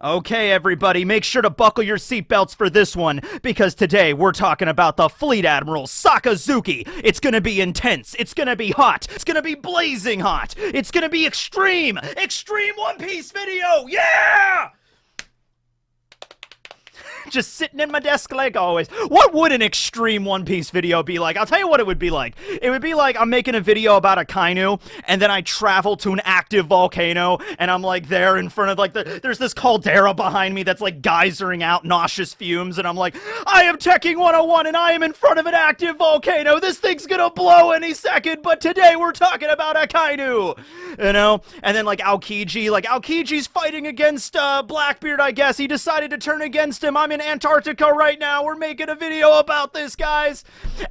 Okay, everybody, make sure to buckle your seatbelts for this one, because today we're talking about the Fleet Admiral Sakazuki. It's gonna be intense, it's gonna be hot, it's gonna be blazing hot, it's gonna be extreme One Piece video, yeah! Just sitting in my desk like always. What would an extreme One Piece video be like? I'll tell you what it would be like. It would be like I'm making a video about a kainu, and then I travel to an active volcano, and I'm like there in front of like there's this caldera behind me that's like geysering out nauseous fumes, and I'm like, I am Teching 101, and I am in front of an active volcano. This thing's gonna blow any second, but today we're talking about a kainu, you know? And then like Aokiji's fighting against Blackbeard, I guess. He decided to turn against him. I'm in Antarctica right now. We're making a video about this, guys.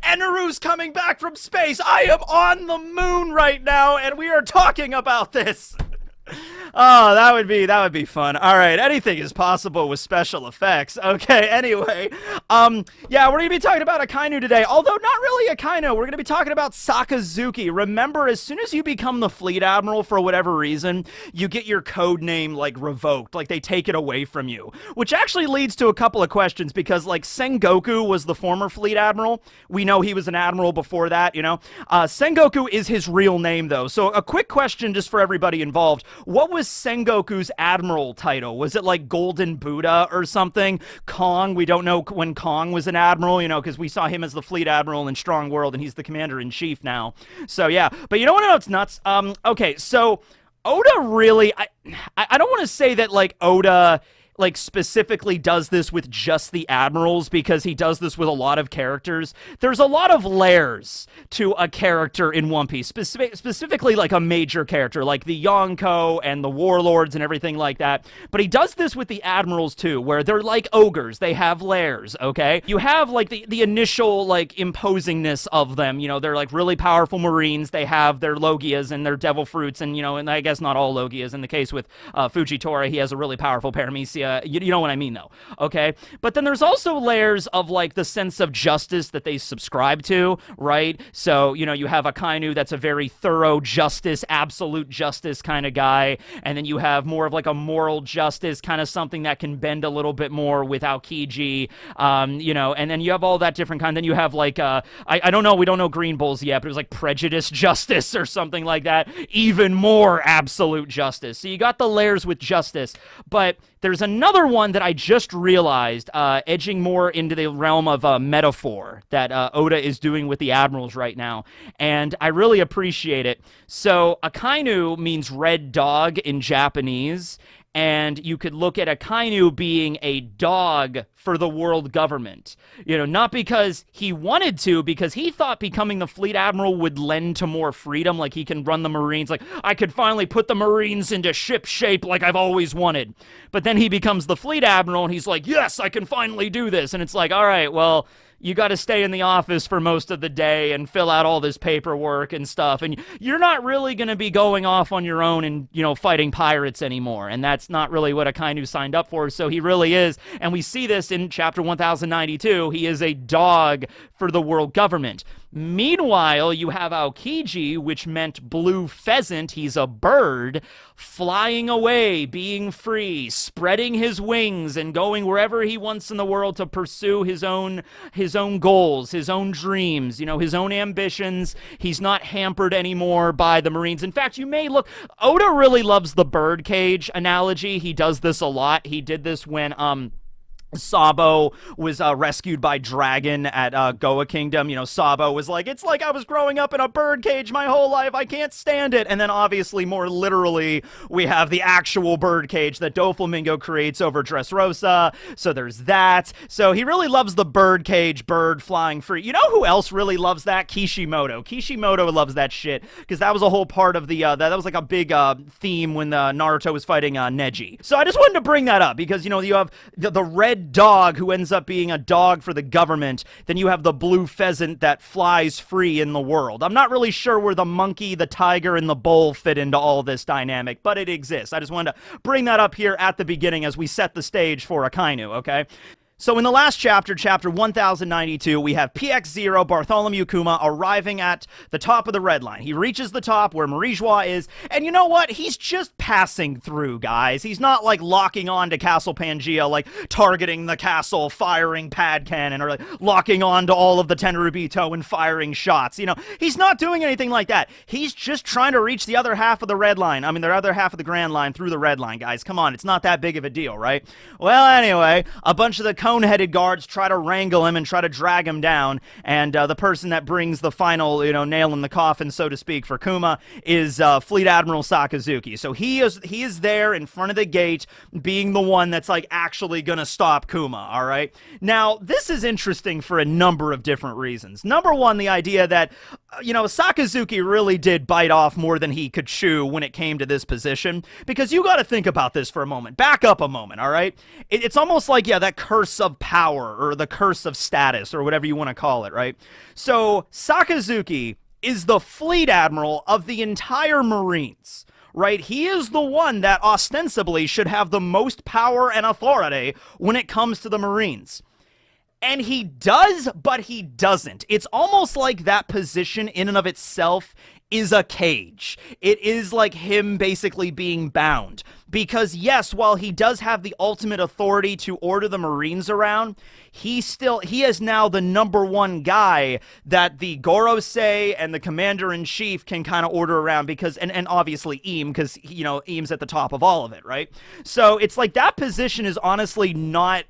And Naru's coming back from space. I am on the moon right now, and we are talking about this. Oh, that would be fun. All right, anything is possible with special effects. Okay, anyway, yeah, we're gonna be talking about a kainu today, although not really a kainu. We're gonna be talking about Sakazuki. Remember, as soon as you become the Fleet Admiral for whatever reason, you get your code name like revoked, like they take it away from you, which actually leads to a couple of questions, because like Sengoku was the former Fleet Admiral. We know he was an admiral before that, you know. Sengoku is his real name though. So a quick question just for everybody involved. What was Sengoku's admiral title? Was it like Golden Buddha or something? Kong, we don't know when Kong was an admiral, you know, because we saw him as the Fleet Admiral in Strong World, and he's the commander-in-chief now. So yeah, but you know what I know it's nuts? Okay, so Oda really, I don't want to say that like Oda like specifically does this with just the admirals, because he does this with a lot of characters. There's a lot of layers to a character in One Piece, specifically like a major character like the Yonko and the warlords and everything like that. But he does this with the admirals too, where they're like ogres. They have layers, okay? You have like the initial like imposingness of them, you know, they're like really powerful marines. They have their logias and their devil fruits, and you know, and I guess not all logias. In the case with Fujitora, he has a really powerful paramecia. You know what I mean, though, okay? But then there's also layers of, like, the sense of justice that they subscribe to, right? So, you know, you have a kainu that's a very thorough justice, absolute justice kind of guy, and then you have more of, like, a moral justice, kind of something that can bend a little bit more with Aokiji, you know, and then you have all that different kind. Then you have, like, I don't know, we don't know Green Bulls yet, but it was, like, prejudice justice or something like that. Even more absolute justice. So you got the layers with justice, but there's another one that I just realized, edging more into the realm of metaphor that Oda is doing with the admirals right now, and I really appreciate it. So, Akainu means red dog in Japanese, and you could look at Akainu being a dog for the world government. You know, not because he wanted to, because he thought becoming the Fleet Admiral would lend to more freedom, like he can run the Marines, like, I could finally put the Marines into ship shape like I've always wanted. But then he becomes the Fleet Admiral, and he's like, yes, I can finally do this. And it's like, all right, well, you got to stay in the office for most of the day and fill out all this paperwork and stuff, and you're not really going to be going off on your own and, you know, fighting pirates anymore, and that's not really what Akainu signed up for. So he really is, and we see this in chapter 1092, he is a dog for the world government. Meanwhile, you have Aokiji, which meant blue pheasant. He's a bird flying away, being free, spreading his wings and going wherever he wants in the world to pursue his own goals, his own dreams, you know, his own ambitions. He's not hampered anymore by the Marines. In fact, you may look, Oda really loves the birdcage analogy. He does this a lot. He did this when Sabo was rescued by Dragon at Goa Kingdom. You know, Sabo was like, it's like I was growing up in a birdcage my whole life. I can't stand it. And then obviously, more literally, we have the actual birdcage that Doflamingo creates over Dressrosa. So there's that. So he really loves the birdcage, bird flying free. You know who else really loves that? Kishimoto. Kishimoto loves that shit, because that was a whole part of the, that was like a big theme when Naruto was fighting Neji. So I just wanted to bring that up, because, you know, you have the red dog who ends up being a dog for the government, then you have the blue pheasant that flies free in the world. I'm not really sure where the monkey, the tiger, and the bull fit into all this dynamic, but it exists. I just wanted to bring that up here at the beginning as we set the stage for Akainu, okay? So in the last chapter, chapter 1092, we have PX0 Bartholomew Kuma arriving at the top of the red line. He reaches the top where Marijois is, and you know what? He's just passing through, guys. He's not like locking on to Castle Pangea, like targeting the castle, firing pad cannon, or like locking on to all of the Tenryubito and firing shots. You know, he's not doing anything like that. He's just trying to reach the other half of the red line. I mean, the other half of the Grand Line through the red line, guys. Come on, it's not that big of a deal, right? Well, anyway, a bunch of the cone-headed guards try to wrangle him and try to drag him down, and the person that brings the final, nail in the coffin, so to speak, for Kuma is Fleet Admiral Sakazuki. So he is there in front of the gate, being the one that's like actually gonna stop Kuma. All right. Now this is interesting for a number of different reasons. Number one, the idea that Sakazuki really did bite off more than he could chew when it came to this position, because you got to think about this for a moment. Back up a moment. All right. It's almost like that curse of power, or the curse of status, or whatever you want to call it, right? So Sakazuki is the Fleet Admiral of the entire Marines, right? He is the one that ostensibly should have the most power and authority when it comes to the Marines. And he does, but he doesn't. It's almost like that position in and of itself is a cage. It is like him basically being bound. Because yes, while he does have the ultimate authority to order the Marines around, he is now the number one guy that the Gorosei and the commander-in-chief can kind of order around, because, and obviously Eam, because, Eam's at the top of all of it, right? So it's like that position is honestly not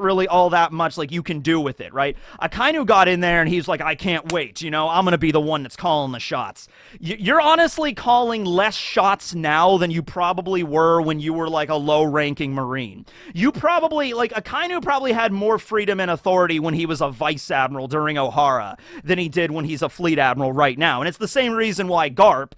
really all that much like you can do with it, right? Akainu got in there and he's like, I can't wait, I'm gonna be the one that's calling the shots. You're honestly calling less shots now than you probably were when you were like a low-ranking Marine. You probably, Akainu probably had more freedom and authority when he was a Vice Admiral during Ohara than he did when he's a Fleet Admiral right now. And it's the same reason why Garp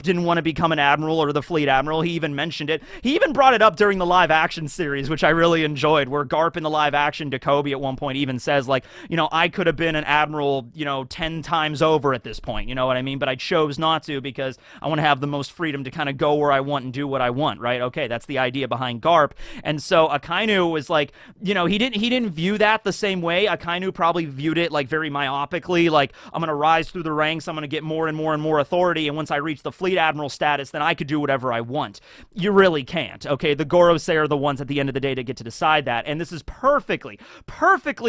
didn't want to become an Admiral or the Fleet Admiral. He even mentioned it. He even brought it up during the live-action series, which I really enjoyed, where Garp in the live-action Dakobi at one point even says, I could have been an Admiral, 10 times over at this point, you know what I mean? But I chose not to because I want to have the most freedom to kind of go where I want and do what I want, right? Okay, that's the idea behind Garp. And so Akainu was like, he didn't view that the same way. Akainu probably viewed it very myopically, like, I'm going to rise through the ranks, I'm going to get more and more and more authority, and once I reach the Fleet Admiral status, then I could do whatever I want. You really can't, okay? The Gorosei are the ones at the end of the day to get to decide that, and this is perfectly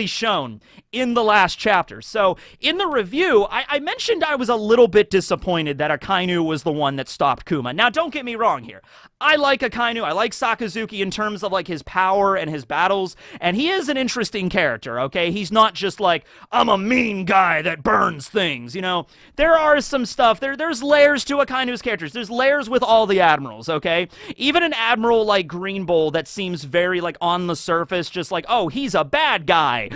shown in the last chapter. So, in the review, I mentioned I was a little bit disappointed that Akainu was the one that stopped Kuma. Now, don't get me wrong here. I like Akainu, I like Sakazuki in terms of his power and his battles, and he is an interesting character, okay? He's not just I'm a mean guy that burns things, There are some stuff, there's layers to Akainu's characters. There's layers with all the admirals, okay? Even an admiral like Green Bull that seems very on the surface, just oh, he's a bad guy,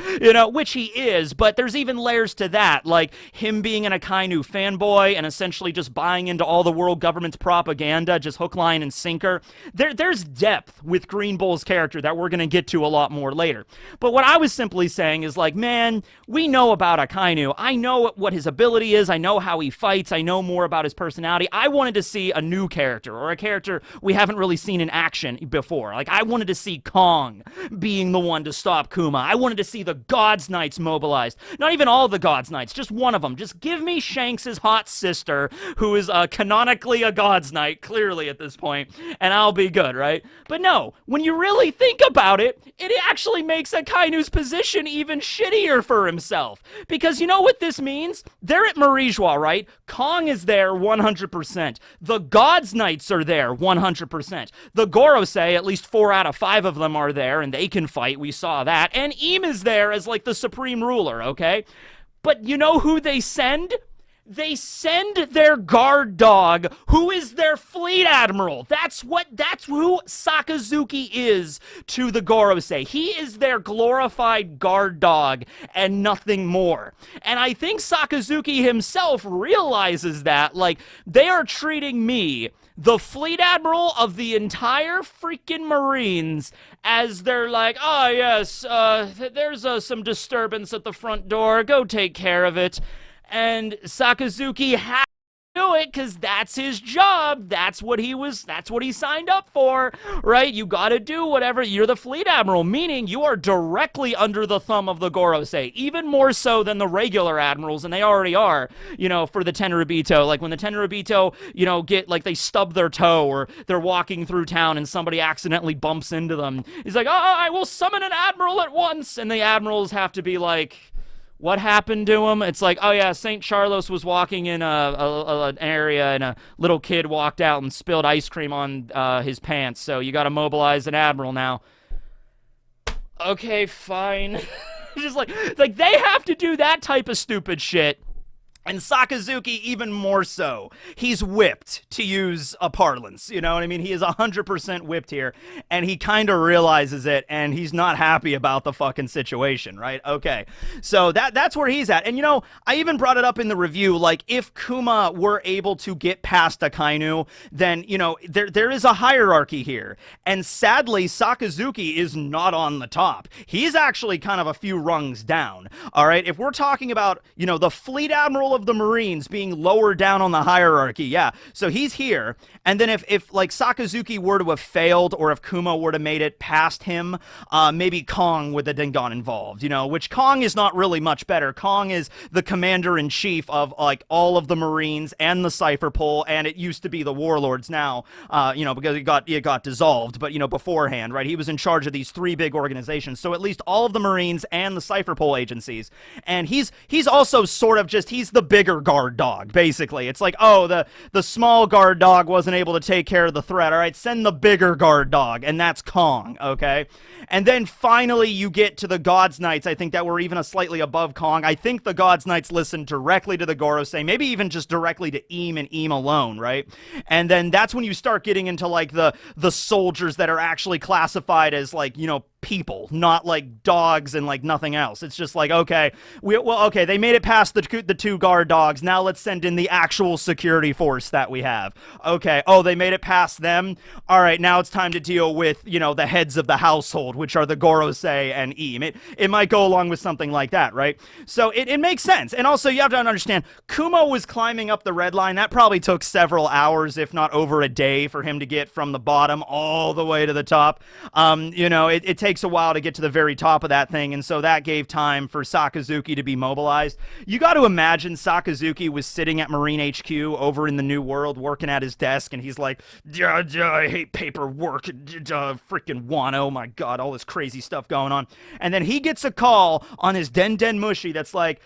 which he is, but there's even layers to that, like him being an Akainu fanboy and essentially just buying into all the world government's propaganda, just hook, line, and sinker. There's depth with Green Bull's character that we're going to get to a lot more later. But what I was simply saying is man, we know about Akainu. I know what his ability is. I know how he fights. I know more about his personality. I wanted to see a new character, or a character we haven't really seen in action before. I wanted to see Kong being the one to stop Kuma. I wanted to see the God's Knights mobilized. Not even all the God's Knights, just one of them. Just give me Shanks' hot sister, who is canonically a God's Knight, clearly at this point, and I'll be good, right? But no, when you really think about it, it actually makes Akainu's position even shittier for himself. Because you know what this means? They're at Marijois, right? Kong is there 100%. The God's Knights are there 100%. The Gorosei, at least 4 out of 5 of them are there, and they can fight. We saw that. And Eam is there as the supreme ruler, okay? But you know who they send? They send their guard dog, who is their Fleet Admiral. That's who Sakazuki is to the Gorosei. He is their glorified guard dog and nothing more. And I think Sakazuki himself realizes that, they are treating me, the Fleet Admiral of the entire freaking Marines, as they're oh yes, there's some disturbance at the front door, go take care of it. And Sakazuki do it because that's his job. That's what he signed up for, right? You got to do whatever. You're the Fleet Admiral, meaning you are directly under the thumb of the Gorosei, even more so than the regular admirals, and they already are, for the Tenryubito. Like when the Tenryubito, get like they stub their toe or they're walking through town and somebody accidentally bumps into them. He's like, oh, I will summon an admiral at once, and the admirals have to be like, what happened to him? It's like, oh yeah, St. Charles was walking in an area and a little kid walked out and spilled ice cream on his pants, so you gotta mobilize an admiral now. Okay, fine. Just like they have to do that type of stupid shit. And Sakazuki even more so. He's whipped, to use a parlance, you know what I mean? He is 100% whipped here, and he kind of realizes it, and he's not happy about the fucking situation, right? Okay, so that's where he's at. And, I even brought it up in the review, like, if Kuma were able to get past Akainu, then, there is a hierarchy here. And sadly, Sakazuki is not on the top. He's actually kind of a few rungs down, all right? If we're talking about, the Fleet Admiral of the Marines being lower down on the hierarchy, yeah, so he's here, and then if like Sakazuki were to have failed, or if Kuma were to made it past him, maybe Kong would have then gone involved, which Kong is not really much better. Kong is the commander-in-chief of like all of the Marines and the Cypher Pole, and it used to be the Warlords now, because it got dissolved, but beforehand, right, he was in charge of these three big organizations, so at least all of the Marines and the Cypher Pole agencies, and he's also sort of just, he's the bigger guard dog, basically. It's like, oh, the small guard dog wasn't able to take care of the threat. All right, send the bigger guard dog, and that's Kong, okay? And then finally you get to the God's Knights, I think, that were even a slightly above Kong. I think the God's Knights listened directly to the Gorosei, maybe even just directly to Eam and Eam alone, right? And then that's when you start getting into, like, the soldiers that are actually classified as, like, people, not like dogs and like nothing else. It's just like, okay, okay, they made it past the two guard dogs. Now let's send in the actual security force that we have. Okay, oh, they made it past them. All right, now it's time to deal with, the heads of the household, which are the Gorosei and Eam. It might go along with something like that, right? So it makes sense. And also you have to understand, Kuma was climbing up the red line. That probably took several hours, if not over a day, for him to get from the bottom all the way to the top. It takes a while to get to the very top of that thing, and so that gave time for Sakazuki to be mobilized. You got to imagine Sakazuki was sitting at Marine HQ over in the New World working at his desk, and he's like, I hate paperwork, freaking Wano, my god, all this crazy stuff going on. And then he gets a call on his Den Mushi that's like,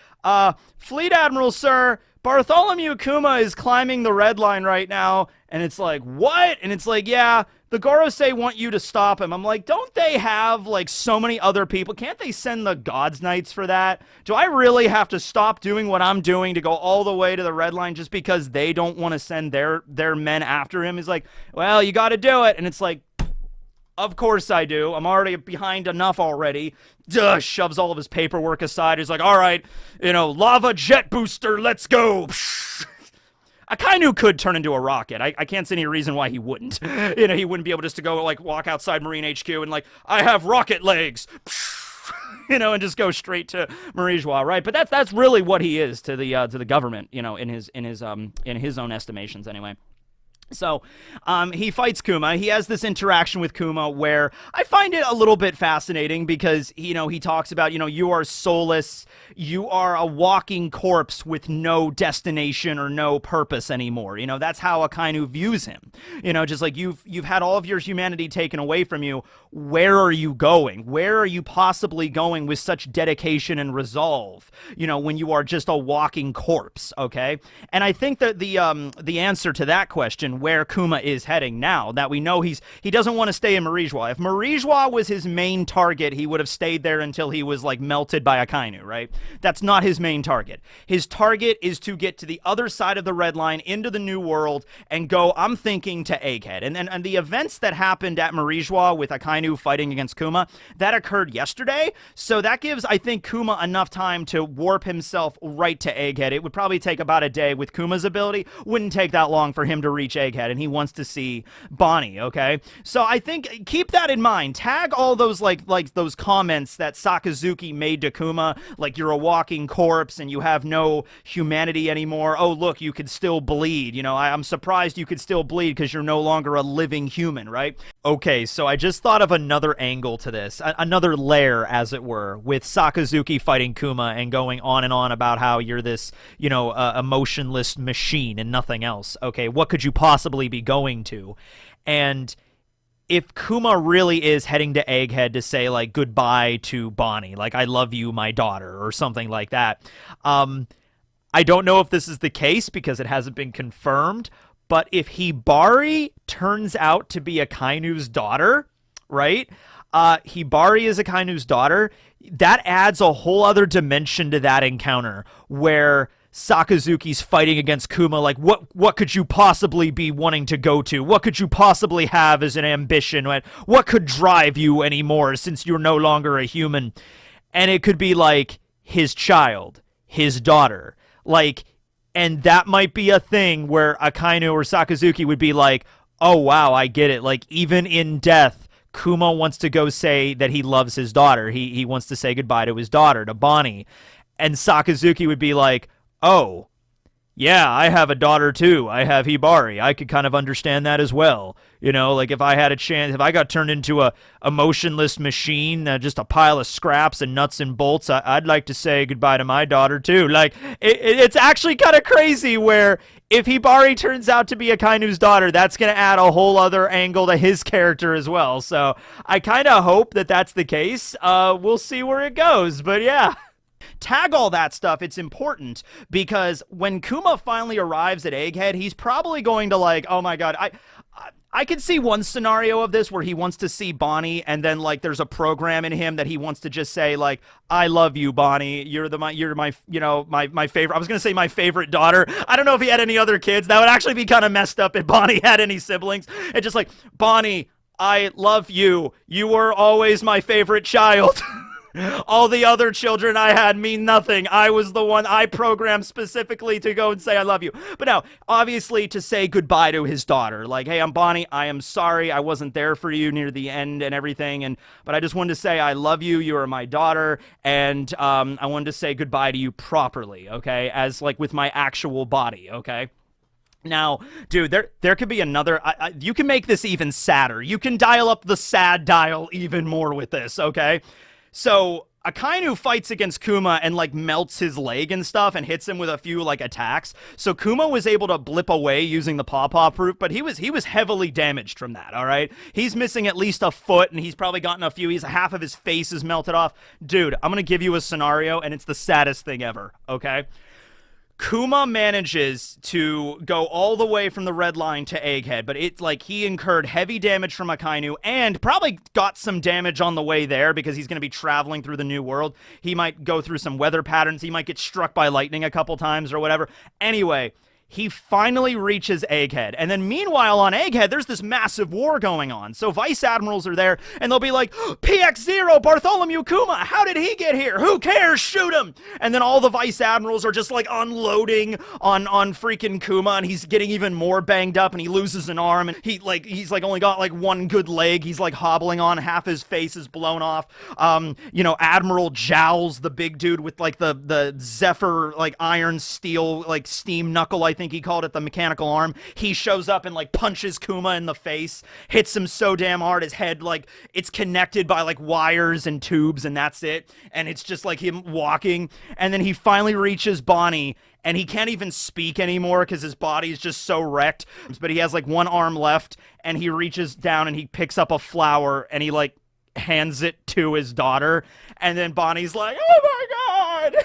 Fleet Admiral, sir, Bartholomew Kuma is climbing the red line right now. And it's like, what? And it's like, yeah, the Gorosei want you to stop him. I'm like, don't they have, like, so many other people? Can't they send the God's Knights for that? Do I really have to stop doing what I'm doing to go all the way to the red line just because they don't want to send their men after him? He's like, well, you got to do it. And it's like, of course I do. I'm already behind enough already. Shoves all of his paperwork aside. He's like, all right, lava jet booster, let's go. Akainu could turn into a rocket. I can't see any reason why he wouldn't. He wouldn't be able just to go, like, walk outside Marine HQ and, like, I have rocket legs. And just go straight to Marijois, right? But that's really what he is to the government, in his own estimations anyway. So, he fights Kuma. He has this interaction with Kuma where I find it a little bit fascinating because, he talks about, you are soulless, you are a walking corpse with no destination or no purpose anymore. That's how Akainu views him. Just like you've had all of your humanity taken away from you. Where are you going? Where are you possibly going with such dedication and resolve, when you are just a walking corpse, okay? And I think that the answer to that question, where Kuma is heading now, that we know he doesn't want to stay in Marijois. If Marijois was his main target, he would have stayed there until he was, like, melted by Akainu, right? That's not his main target. His target is to get to the other side of the red line into the New World and go, I'm thinking, to Egghead. And the events that happened at Marijois with Akainu fighting against Kuma, that occurred yesterday, so that gives, I think, Kuma enough time to warp himself right to Egghead. It would probably take about a day with Kuma's ability. Wouldn't take that long for him to reach Egghead. Egghead, and he wants to see Bonnie, okay? So I think, keep that in mind. Tag all those, like those comments that Sakazuki made to Kuma, like you're a walking corpse and you have no humanity anymore. Oh, look, you could still bleed. You know, I'm surprised you could still bleed because you're no longer a living human, right? Okay, so I just thought of another angle to this, another layer, as it were, with Sakazuki fighting Kuma and going on and on about how you're this, you know, emotionless machine and nothing else. Okay, what could you possibly be going to? And if Kuma really is heading to Egghead to say, like, goodbye to Bonnie, like, I love you, my daughter, or something like that, I don't know if this is the case because it hasn't been confirmed, but if Hibari turns out to be Akainu's daughter, right? Hibari is Akainu's daughter, that adds a whole other dimension to that encounter where Sakazuki's fighting against Kuma, like, what could you possibly be wanting to go to? What could you possibly have as an ambition? What could drive you anymore since you're no longer a human? And it could be, like, his child, his daughter. Like, and that might be a thing where Akainu or Sakazuki would be like, oh, wow, I get it. Like, even in death, Kuma wants to go say that he loves his daughter. He wants to say goodbye to his daughter, to Bonnie. And Sakazuki would be like, oh, yeah, I have a daughter too. I have Hibari. I could kind of understand that as well. You know, like if I had a chance, if I got turned into a emotionless machine, just a pile of scraps and nuts and bolts, I'd like to say goodbye to my daughter too. Like, it's actually kind of crazy where if Hibari turns out to be Akainu's daughter, that's going to add a whole other angle to his character as well. So I kind of hope that that's the case. We'll see where it goes, but yeah. Tag all that stuff. It's important because when Kuma finally arrives at Egghead, he's probably going to like, oh my god, I could see one scenario of this where he wants to see Bonnie and then like there's a program in him that he wants to just say like, I love you, Bonnie. You're my you know, my favorite. I was going to say my favorite daughter. I don't know if he had any other kids. That would actually be kind of messed up if Bonnie had any siblings. It's just like, Bonnie, I love you. You were always my favorite child. All the other children I had mean nothing. I was the one I programmed specifically to go and say I love you. But now, obviously, to say goodbye to his daughter. Like, hey, I'm Bonnie. I am sorry I wasn't there for you near the end and everything. But I just wanted to say I love you. You are my daughter. And I wanted to say goodbye to you properly, okay? As, like, with my actual body, okay? Now, dude, there could be another... you can make this even sadder. You can dial up the sad dial even more with this, okay? So, Akainu fights against Kuma and, like, melts his leg and stuff and hits him with a few, like, attacks. So, Kuma was able to blip away using the pawpaw proof, but he was heavily damaged from that, all right? He's missing at least a foot, and he's probably gotten a few. Half of his face is melted off. Dude, I'm gonna give you a scenario, and it's the saddest thing ever, okay? Kuma manages to go all the way from the red line to Egghead, but it's like he incurred heavy damage from Akainu and probably got some damage on the way there because he's going to be traveling through the new world. He might go through some weather patterns. He might get struck by lightning a couple times or whatever. Anyway, he finally reaches Egghead. And then meanwhile on Egghead, there's this massive war going on. So Vice Admirals are there, and they'll be like, PX-0, Bartholomew Kuma, how did he get here? Who cares? Shoot him! And then all the Vice Admirals are just like unloading on freaking Kuma, and he's getting even more banged up, and he loses an arm, and he's like only got like one good leg. He's like hobbling on, half his face is blown off. You know, Admiral Jowls, the big dude with like the Zephyr, like iron steel, like steam knuckle, I think he called it, the mechanical arm. He shows up and like punches Kuma in the face, hits him so damn hard his head, like it's connected by like wires and tubes, and that's it. And it's just like him walking, and then he finally reaches Bonnie, and he can't even speak anymore because his body is just so wrecked. But he has like one arm left, and he reaches down and he picks up a flower and he like hands it to his daughter, and then Bonnie's like, oh my god.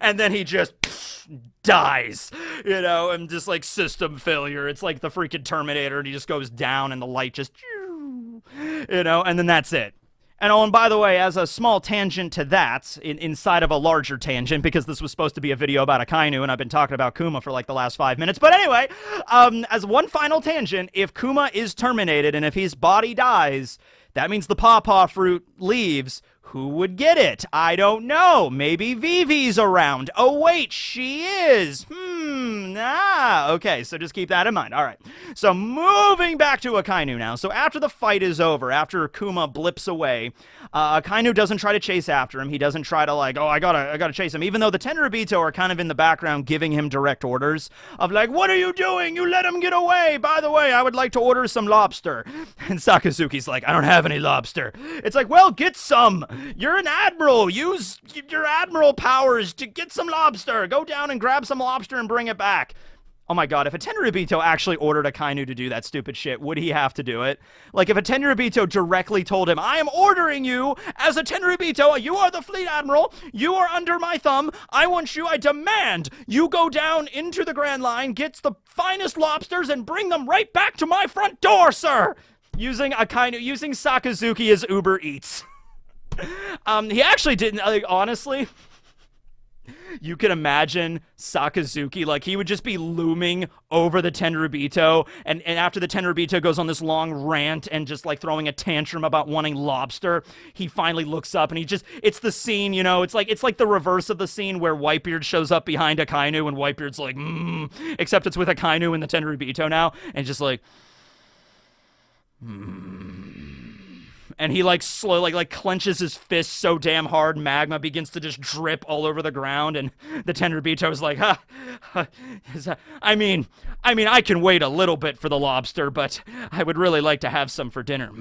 and then he just dies, you know, and just like system failure. It's like the freaking Terminator, and he just goes down and the light just, you know, and then that's it. And oh, and by the way, as a small tangent to that, inside of a larger tangent, because this was supposed to be a video about Akainu, and I've been talking about Kuma for like the last 5 minutes. But anyway, as one final tangent, if Kuma is terminated and if his body dies, that means the pawpaw fruit leaves. Who would get it? I don't know. Maybe Vivi's around. Oh, wait, she is. Okay, so just keep that in mind. All right. So moving back to Akainu now. So after the fight is over, after Kuma blips away, Akainu doesn't try to chase after him. He doesn't try to like, oh, I gotta chase him. Even though the Tenryubito are kind of in the background giving him direct orders of like, what are you doing? You let him get away. By the way, I would like to order some lobster. And Sakazuki's like, I don't have any lobster. It's like, well, get some. You're an admiral. Use your admiral powers to get some lobster. Go down and grab some lobster and bring it back. Oh my god, if a Tenryubito actually ordered Akainu to do that stupid shit, would he have to do it? Like, if a Tenryubito directly told him, I am ordering you as a Tenryubito, you are the Fleet Admiral, you are under my thumb, I demand you go down into the Grand Line, get the finest lobsters, and bring them right back to my front door, sir! Using Sakazuki as Uber Eats. He actually didn't, like, honestly... You can imagine Sakazuki, like, he would just be looming over the Tenryubito, and after the Tenryubito goes on this long rant and just, like, throwing a tantrum about wanting lobster, he finally looks up, and it's the scene, you know, it's like the reverse of the scene where Whitebeard shows up behind Akainu, and Whitebeard's like, except it's with Akainu and the Tenryubito now, and just like, And he, like, slowly, like, clenches his fist so damn hard, magma begins to just drip all over the ground, and the Tenryubito is like, I mean, I can wait a little bit for the lobster, but I would really like to have some for dinner.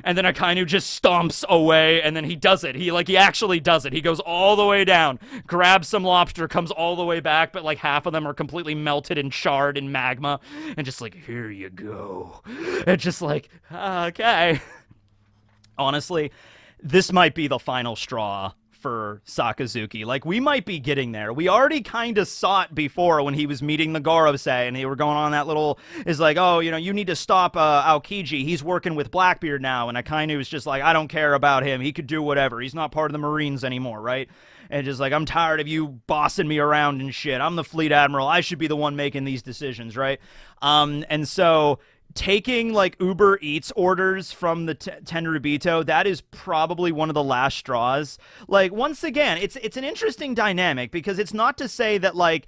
And then Akainu just stomps away, and then he does it. He actually does it. He goes all the way down, grabs some lobster, comes all the way back, but, like, half of them are completely melted and charred in magma, and just like, here you go. It's just like, okay. Honestly, this might be the final straw for Sakazuki. Like, we might be getting there. We already kind of saw it before when he was meeting the Gorosei, and they were going on that little, is like, oh, you know, you need to stop Aokiji. He's working with Blackbeard now, and Akainu is just like, I don't care about him. He could do whatever. He's not part of the Marines anymore, right? And just like, I'm tired of you bossing me around and shit. I'm the Fleet Admiral. I should be the one making these decisions, right? And so... taking, like, Uber Eats orders from the Tenryubito, that is probably one of the last straws. Like, once again, it's an interesting dynamic, because it's not to say that, like,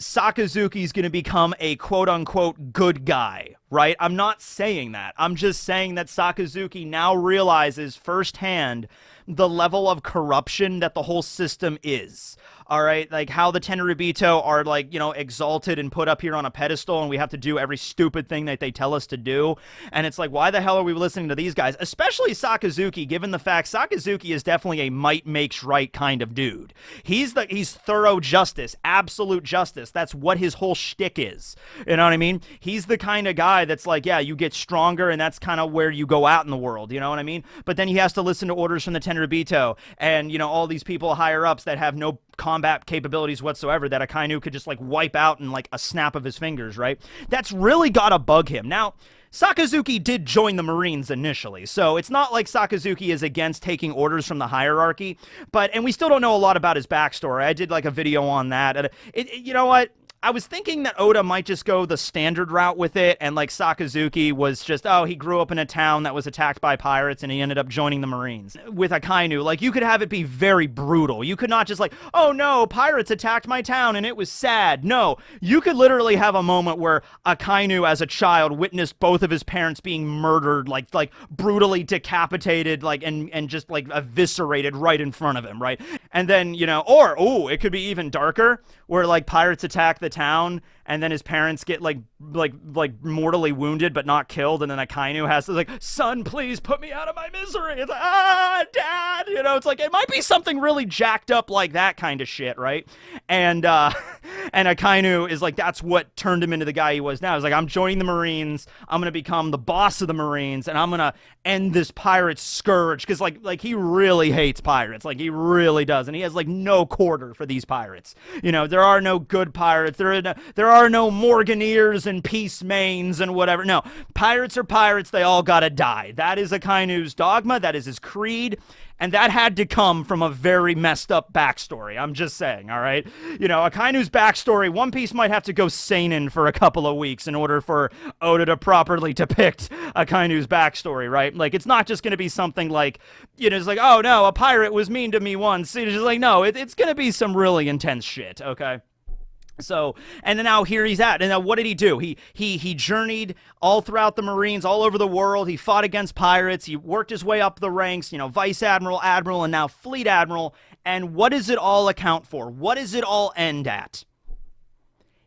Sakazuki's gonna become a quote-unquote good guy, right? I'm not saying that. I'm just saying that Sakazuki now realizes firsthand the level of corruption that the whole system is. All right, like how the Tenryubito are, like, you know, exalted and put up here on a pedestal, and we have to do every stupid thing that they tell us to do. And it's like, why the hell are we listening to these guys? Especially Sakazuki, given the fact Sakazuki is definitely a might makes right kind of dude. He's thorough justice, absolute justice. That's what his whole shtick is. You know what I mean? He's the kind of guy that's like, yeah, you get stronger, and that's kind of where you go out in the world. You know what I mean? But then he has to listen to orders from the Tenryubito, and, you know, all these people higher ups that have no combat capabilities whatsoever that Akainu could just, like, wipe out in, like, a snap of his fingers, right? That's really gotta bug him. Now, Sakazuki did join the Marines initially, so it's not like Sakazuki is against taking orders from the hierarchy, and we still don't know a lot about his backstory. I did, like, a video on that. You know what? I was thinking that Oda might just go the standard route with it, and, like, Sakazuki was just, oh, he grew up in a town that was attacked by pirates, and he ended up joining the Marines. With Akainu, like, you could have it be very brutal. You could not just, like, oh, no, pirates attacked my town, and it was sad. No, you could literally have a moment where Akainu, as a child, witnessed both of his parents being murdered, like brutally decapitated, like, and just, like, eviscerated right in front of him, right? And then, you know, or, oh, it could be even darker, where, like, pirates attack the town, and then his parents get, like mortally wounded but not killed, and then Akainu has to, like, son, please put me out of my misery. It's like, dad, you know, it's like, it might be something really jacked up like that kind of shit, right? And Akainu is like, that's what turned him into the guy he was now. He's like, I'm joining the Marines, I'm gonna become the boss of the Marines, and I'm gonna end this pirate scourge, because like he really hates pirates, like, he really does, and he has, like, no quarter for these pirates. You know, there are no good pirates, there are no Morganeers and Peace Mains and whatever. No, pirates are pirates, they all gotta die. That is Akainu's dogma, that is his creed, and that had to come from a very messed up backstory. I'm just saying, all right? You know, Akainu's backstory, One Piece might have to go seinen for a couple of weeks in order for Oda to properly depict Akainu's backstory, right? Like, it's not just gonna be something like, you know, it's like, oh no, a pirate was mean to me once. It's just like, no, it's gonna be some really intense shit, okay? So, and then now here he's at. And now what did he do? He journeyed all throughout the Marines, all over the world. He fought against pirates. He worked his way up the ranks, you know, Vice Admiral, Admiral, and now Fleet Admiral. And what does it all account for? What does it all end at?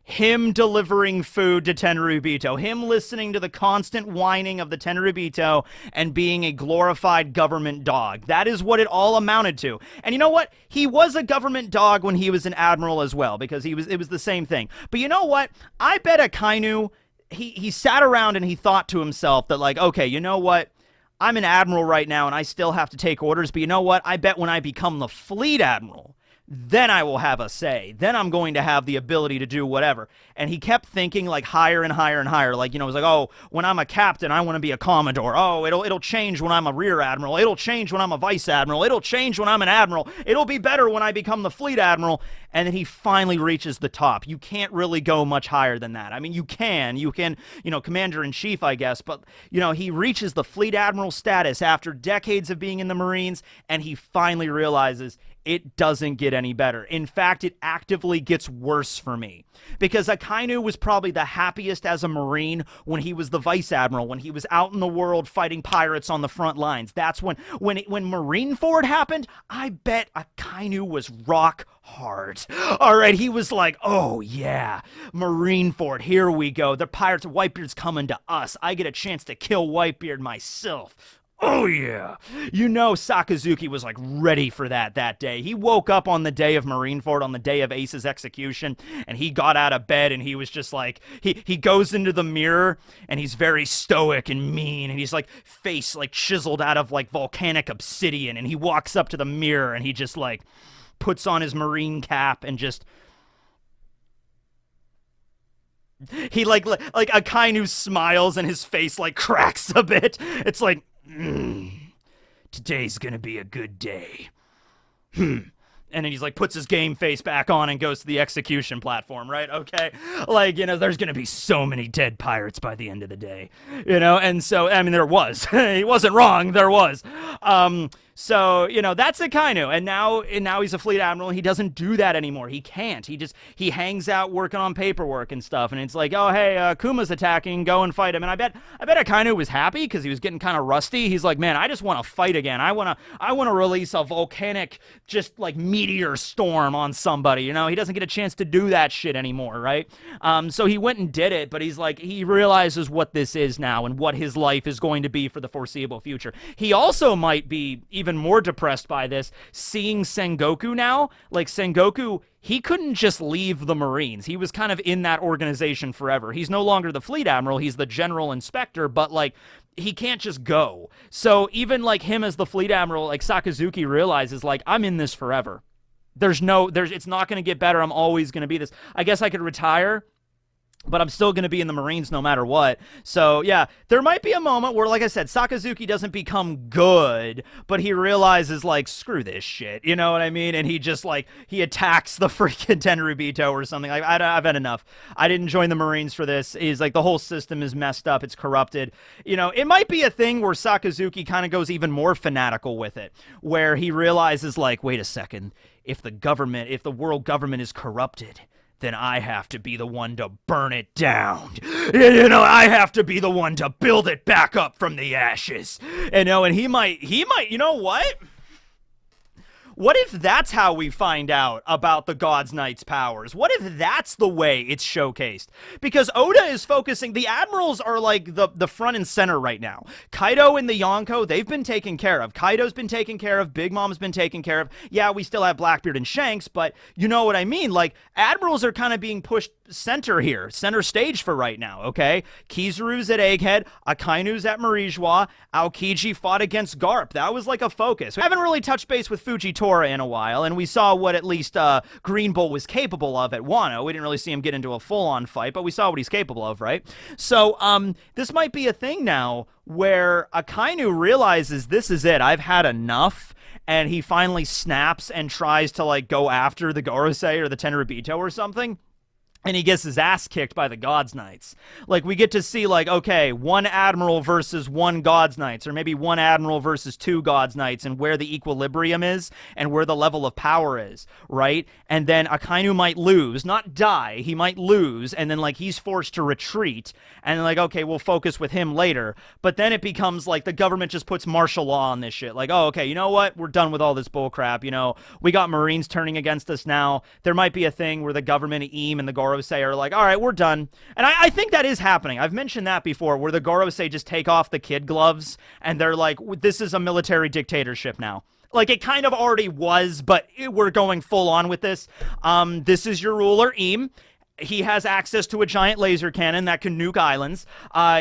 Him delivering food to Tenryubito, him listening to the constant whining of the Tenryubito and being a glorified government dog. That is what it all amounted to. And you know what? He was a government dog when he was an admiral as well, because it was the same thing. But you know what? I bet Akainu, he sat around and he thought to himself that, like, okay, you know what? I'm an admiral right now and I still have to take orders, but you know what? I bet when I become the fleet admiral, then I will have a say. Then I'm going to have the ability to do whatever. And he kept thinking like higher and higher and higher. Like, you know, it was like, oh, when I'm a captain, I want to be a commodore. Oh, it'll change when I'm a rear admiral. It'll change when I'm a vice admiral. It'll change when I'm an admiral. It'll be better when I become the fleet admiral. And then he finally reaches the top. You can't really go much higher than that. I mean, you can, you know, commander-in-chief, I guess. But, you know, he reaches the fleet admiral status after decades of being in the Marines. And he finally realizes it doesn't get any better. In fact, it actively gets worse for me. Because Akainu was probably the happiest as a Marine when he was the Vice Admiral, when he was out in the world fighting pirates on the front lines. That's when Marineford happened, I bet Akainu was rock hard. All right, he was like, oh yeah, Marineford, here we go. The pirates, Whitebeard's coming to us. I get a chance to kill Whitebeard myself. Oh, yeah. You know Sakazuki was, like, ready for that day. He woke up on the day of Marineford, on the day of Ace's execution, and he got out of bed, and he was just, like, he goes into the mirror, and he's very stoic and mean, and he's, like, face, like, chiseled out of, like, volcanic obsidian, and he walks up to the mirror, and he just, like, puts on his Marine cap and just... He, like Akainu smiles, and his face, like, cracks a bit. It's like... Today's gonna be a good day. And then he's like, puts his game face back on and goes to the execution platform, right? Okay. Like, you know, there's gonna be so many dead pirates by the end of the day. You know, and so, I mean, there was. He wasn't wrong, there was. So, you know, that's Akainu. And now he's a fleet admiral, and he doesn't do that anymore. He can't. He hangs out working on paperwork and stuff, and it's like, oh, hey, Kuma's attacking, go and fight him. And I bet Akainu was happy because he was getting kind of rusty. He's like, man, I just want to fight again. I want to release a volcanic, just like meteor storm on somebody. You know, he doesn't get a chance to do that shit anymore, right? So he went and did it, but he's like, he realizes what this is now and what his life is going to be for the foreseeable future. He also might be even more depressed by this, seeing Sengoku now. Like, Sengoku, he couldn't just leave the Marines. He was kind of in that organization forever. He's no longer the fleet admiral, he's the general inspector, but, like, he can't just go. So even, like, him as the fleet admiral, like, Sakazuki realizes, like, I'm in this forever. It's not going to get better. I'm always going to be this. I guess I could retire, but I'm still going to be in the Marines no matter what. So, yeah, there might be a moment where, like I said, Sakazuki doesn't become good, but he realizes, like, screw this shit, you know what I mean? And he just, like, he attacks the freaking Tenryubito or something. Like, I've had enough. I didn't join the Marines for this. He's like, the whole system is messed up. It's corrupted. You know, it might be a thing where Sakazuki kind of goes even more fanatical with it, where he realizes, like, wait a second, if the world government is corrupted, then I have to be the one to burn it down. You know, I have to be the one to build it back up from the ashes. You know, and he might, you know what? What if that's how we find out about the God's Knight's powers? What if that's the way it's showcased? Because Oda is focusing, the admirals are like the front and center right now. Kaido and the Yonko, they've been taken care of. Kaido's been taken care of. Big Mom's been taken care of. Yeah, we still have Blackbeard and Shanks, but you know what I mean? Like, admirals are kind of being pushed center here, center stage for right now, okay? Kizaru's at Egghead, Akainu's at Marijois, Aokiji fought against Garp. That was like a focus. We haven't really touched base with Fujitora in a while, and we saw what at least Green Bull was capable of at Wano. We didn't really see him get into a full-on fight, but we saw what he's capable of, right? So, this might be a thing now where Akainu realizes this is it, I've had enough, and he finally snaps and tries to, like, go after the Gorosei or the Tenryubito or something. and he gets his ass kicked by the God's Knights. Like, we get to see, like, okay, one admiral versus one God's Knights, or maybe one admiral versus two God's Knights, and where the equilibrium is, and where the level of power is, right? And then Akainu might lose, not die, he might lose, and then, like, he's forced to retreat, and then, like, okay, we'll focus with him later. But then it becomes, like, the government just puts martial law on this shit. Like, oh, okay, you know what? We're done with all this bullcrap, you know? We got Marines turning against us now. There might be a thing where the government, Eam, and the Gorosei are like, all right, we're done. And I think that is happening. I've mentioned that before, where the Gorosei just take off the kid gloves, and they're like, this is a military dictatorship now. Like, it kind of already was, but we're going full on with this. This is your ruler, Eam. He has access to a giant laser cannon that can nuke islands.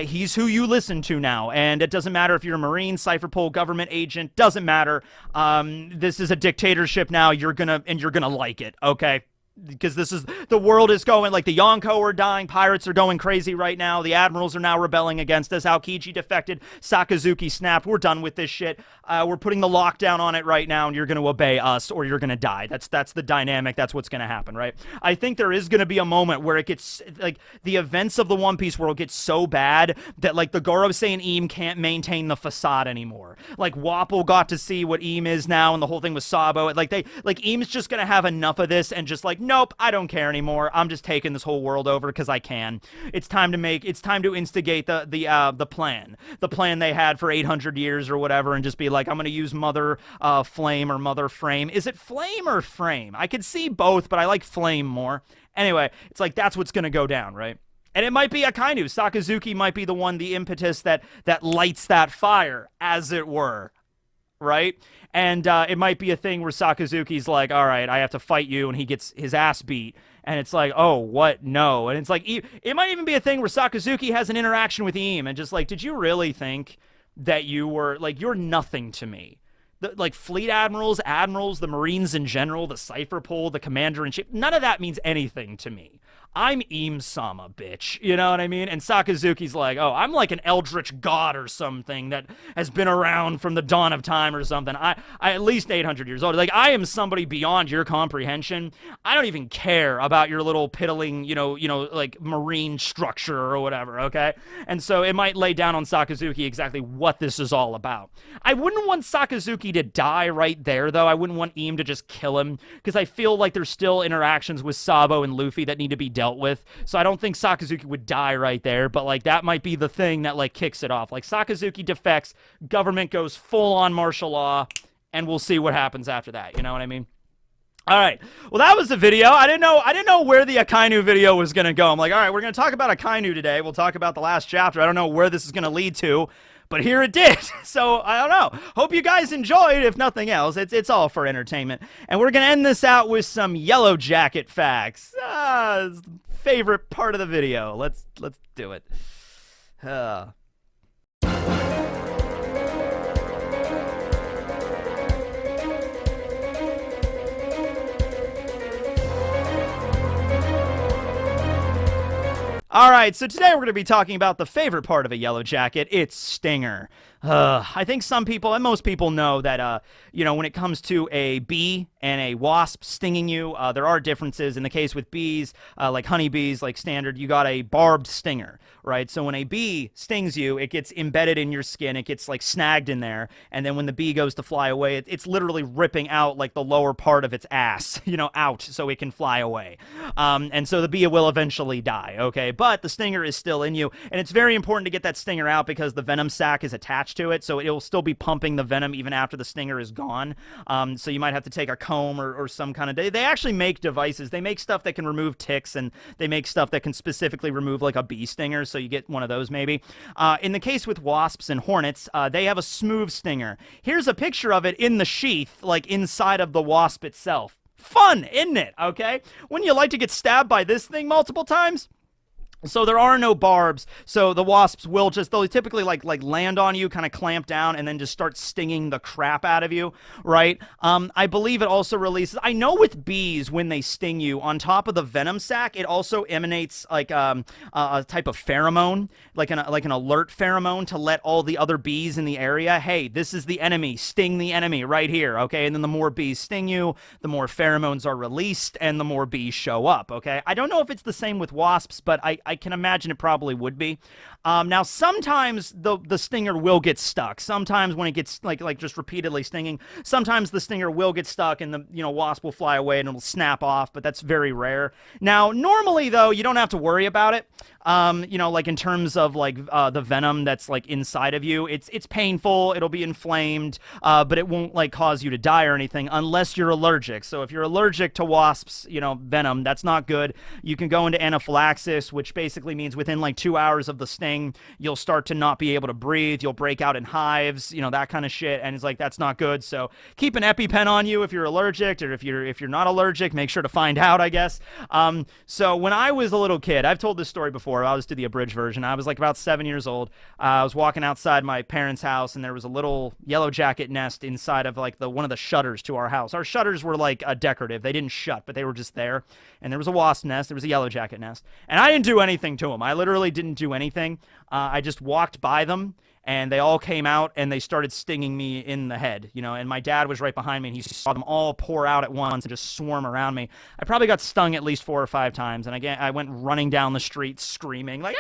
He's who you listen to now, and it doesn't matter if you're a Marine, Cypherpole, government agent, doesn't matter. This is a dictatorship now. You're gonna like it, okay? Because this is, the world is going, like, the Yonko are dying, pirates are going crazy right now, the admirals are now rebelling against us, Aokiji defected, Sakazuki snapped, we're done with this shit, we're putting the lockdown on it right now, and you're gonna obey us, or you're gonna die. That's the dynamic, that's what's gonna happen, right? I think there is gonna be a moment where it gets, like, the events of the One Piece world get so bad that, like, the Gorosei and Eam can't maintain the facade anymore. Like, Wapol got to see what Eam is now, and the whole thing with Sabo, like, Eam's just gonna have enough of this, and just, like, nope, I don't care anymore. I'm just taking this whole world over because I can. It's time to instigate the plan they had for 800 years or whatever, and just be like, I'm going to use Mother Flame or Mother Frame. Is it Flame or Frame? I could see both, but I like Flame more. Anyway, it's like, that's what's going to go down, right? And it might be Akainu. Sakazuki might be the one, the impetus that lights that fire, as it were. Right? And it might be a thing where Sakazuki's like, all right, I have to fight you, and he gets his ass beat. And it's like, oh, what? No. And it's like, it might even be a thing where Sakazuki has an interaction with Eam, and just like, did you really think that you were, like, you're nothing to me? Like, fleet admirals, the Marines in general, the Cypherpole, the commander-in-chief, none of that means anything to me. I'm Eam-sama, bitch. You know what I mean? And Sakazuki's like, oh, I'm like an eldritch god or something that has been around from the dawn of time or something. I at least 800 years old. Like, I am somebody beyond your comprehension. I don't even care about your little piddling, you know, like, marine structure or whatever, okay? And so it might lay down on Sakazuki exactly what this is all about. I wouldn't want Sakazuki to die right there, though. I wouldn't want Eam to just kill him, because I feel like there's still interactions with Sabo and Luffy that need to be dealt with. So I don't think Sakazuki would die right there, but, like, that might be the thing that, like, kicks it off. Like, Sakazuki defects, government goes full-on martial law, and we'll see what happens after that. You know what I mean? All right. Well, that was the video. I didn't know where the Akainu video was going to go. I'm like, all right, we're going to talk about Akainu today. We'll talk about the last chapter. I don't know where this is going to lead to, but here it did. So, I don't know. Hope you guys enjoyed. If nothing else, it's all for entertainment. And we're going to end this out with some Yellow Jacket facts. Favorite part of the video. Let's do it. All right, so today we're going to be talking about the favorite part of a Yellow Jacket. It's Stinger. I think some people, and most people, know that, you know, when it comes to a bee and a wasp stinging you, there are differences. In the case with bees, like honeybees, like standard, you got a barbed stinger, right? So when a bee stings you, it gets embedded in your skin. It gets, like, snagged in there. And then when the bee goes to fly away, it's literally ripping out, like, the lower part of its ass, you know, out so it can fly away. And so the bee will eventually die, okay? But the stinger is still in you. And it's very important to get that stinger out because the venom sac is attached to it, so it'll still be pumping the venom even after the stinger is gone. So you might have to take a comb or some kind of... They actually make devices. They make stuff that can remove ticks, and they make stuff that can specifically remove, like, a bee stinger, so you get one of those maybe. In the case with wasps and hornets, they have a smooth stinger. Here's a picture of it in the sheath, like, inside of the wasp itself. Fun, isn't it? Okay? Wouldn't you like to get stabbed by this thing multiple times? So there are no barbs, so the wasps will just, they'll typically like land on you, kind of clamp down, and then just start stinging the crap out of you, right? I believe it also releases, I know with bees, when they sting you, on top of the venom sac, it also emanates like a type of pheromone, like an alert pheromone to let all the other bees in the area, hey, this is the enemy, sting the enemy right here, okay? And then the more bees sting you, the more pheromones are released, and the more bees show up, okay? I don't know if it's the same with wasps, but I can imagine it probably would be. Now, sometimes the stinger will get stuck. Sometimes when it gets like just repeatedly stinging, sometimes the stinger will get stuck and the wasp will fly away and it'll snap off, but that's very rare. Now, normally though, you don't have to worry about it. Like in terms of like the venom that's like inside of you, it's painful. It'll be inflamed, but it won't like cause you to die or anything unless you're allergic. So if you're allergic to wasps, venom, that's not good. You can go into anaphylaxis, which basically means within like 2 hours of the sting, you'll start to not be able to breathe. You'll break out in hives, that kind of shit. And it's like, that's not good. So keep an EpiPen on you if you're allergic, or if you're not allergic, make sure to find out, I guess. So when I was a little kid, I've told this story before. I'll just do the abridged version. I was like about 7 years old. I was walking outside my parents' house, and there was a little yellow jacket nest inside of like one of the shutters to our house. Our shutters were like decorative. They didn't shut, but they were just there. And there was a wasp nest. There was a yellow jacket nest. And I didn't do anything to them. I literally didn't do anything. I just walked by them, and they all came out, and they started stinging me in the head, and my dad was right behind me, and he saw them all pour out at once and just swarm around me. I probably got stung at least 4 or 5 times, and again, I went running down the street screaming, like,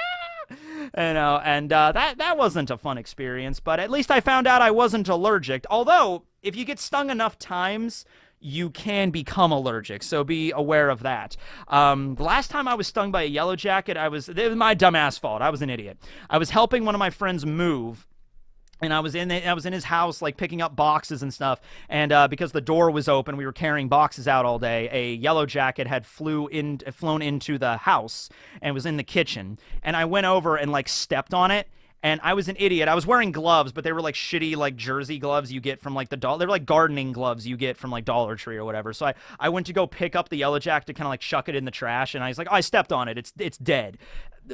ah! And that wasn't a fun experience, but at least I found out I wasn't allergic, although, if you get stung enough times, you can become allergic, so be aware of that. The last time I was stung by a yellow jacket, it was my dumbass fault. I was an idiot. I was helping one of my friends move, and I was in his house, like picking up boxes and stuff. And because the door was open, we were carrying boxes out all day. A yellow jacket had flown into the house and was in the kitchen. And I went over and like stepped on it. And I was an idiot. I was wearing gloves, but they were like shitty, like jersey gloves you get from like they're like gardening gloves you get from like Dollar Tree or whatever. So I went to go pick up the yellow jacket to kind of like chuck it in the trash, and I was like, oh, I stepped on it. It's dead.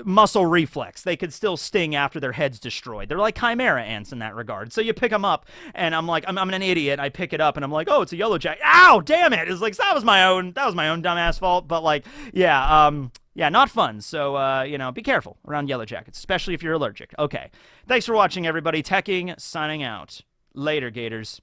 Muscle reflex. They could still sting after their head's destroyed. They're like chimera ants in that regard. So you pick them up, and I'm like, I'm an idiot. I pick it up, and I'm like, oh, it's a yellow jacket. Ow, damn it! It's like that was my own dumbass fault. But like, yeah, not fun. So, be careful around yellow jackets, especially if you're allergic. Okay. Thanks for watching, everybody. Teching, signing out. Later, Gators.